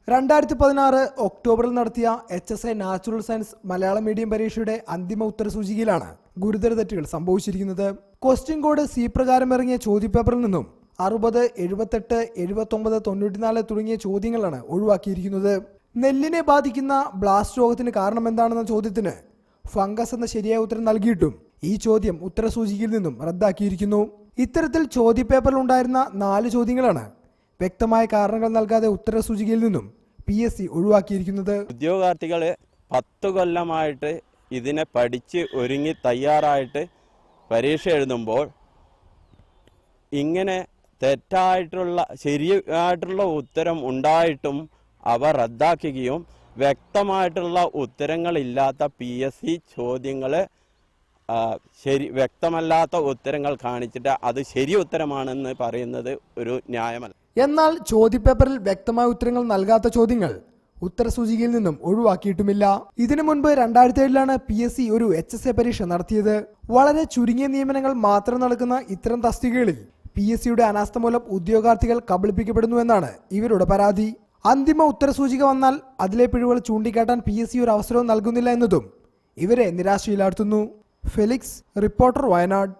2016 ഒക്ടോബറിൽ നടത്തിയ HSI natural science Malayalam medium പരീക്ഷയുടെ അന്തിമ ഉത്തരസൂചികയിലാണ് ഗുരുതര തെറ്റുകൾ സംഭവിച്ചിരിക്കുന്നത്. ക്വസ്റ്റ്യൻ കോഡ് സി പ്രകാരം ഇറങ്ങിയ ചോദ്യപേപ്പറിൽ നിന്നും 60, 78, 79, 94 തുടങ്ങിയ ചോദ്യങ്ങളാണ് ഒഴിവാക്കിയിരിക്കുന്നത്. നെല്ലിനെ ബാധിക്കുന്ന ബ്ലാസ്റ്റ് രോഗത്തിന് കാരണമെന്താണെന്ന ചോദ്യത്തിന് ഫംഗസ് എന്ന ശരിയായ ഉത്തരം നൽകിയിട്ടും ഈ ചോദ്യം ഉത്തരസൂചികയിൽ നിന്നും റദ്ദാക്കിയിരിക്കുന്നു. ഇത്തരത്തിൽ ചോദ്യപേപ്പറിൽ ഉണ്ടായിരുന്ന 4 ചോദ്യങ്ങളാണ് വ്യക്തമായ കാരണങ്ങൾ നൽകാതെ ഉത്തരസൂചികയിൽ നിന്നും PSC ഒഴിവാക്കിയിരിക്കുന്നത്. ഉദ്യോഗാർത്ഥികൾ 10 കൊല്ലമായിട്ട് ഇതിനെ പഠിച്ച് ഒരുങ്ങി തയ്യാറായിട്ട് പരീക്ഷ എഴുതുമ്പോൾ ഇങ്ങനെ തെറ്റായിട്ടുള്ള ശരിയായിട്ടുള്ള ഉത്തരം ഉണ്ടായിട്ടും അവ റദ്ദാക്കുകയും വ്യക്തമായിട്ടുള്ള ഉത്തരങ്ങളില്ലാത്ത PSC ചോദ്യങ്ങൾ വ്യക്തമല്ലാത്ത ഉത്തരങ്ങൾ കാണിച്ചിട്ട് അത് ശരി ഉത്തരമാണെന്ന് പറയുന്നത് ഒരു ന്യായമല്ല. എന്നാൽ ചോദ്യപേപ്പറിൽ വ്യക്തമായ ഉത്തരങ്ങൾ നൽകാത്ത ചോദ്യങ്ങൾ ഉത്തരസൂചികയിൽ നിന്നും ഒഴിവാക്കിയിട്ടുമില്ല. ഇതിനു മുൻപ് 2007 PSC ഒരു HSI പരീക്ഷ നടത്തിയത്. വളരെ ചുരുങ്ങിയ നിയമനങ്ങൾ മാത്രം നടക്കുന്ന ഇത്തരം തസ്തികകളിൽ PSCയുടെ അനാസ്ഥ മൂലം ഉദ്യോഗാർത്ഥികൾ കബളിപ്പിക്കപ്പെടുന്നുവെന്നാണ് ഇവരുടെ പരാതി. അന്തിമ ഉത്തരസൂചിക വന്നാൽ അതിലെ പിഴവുകൾ ചൂണ്ടിക്കാട്ടാൻ PSC ഒരു അവസരവും നൽകുന്നില്ല എന്നതും ഇവരെ നിരാശയിലാഴ്ത്തുന്നു. Felix, reporter, Wayanad.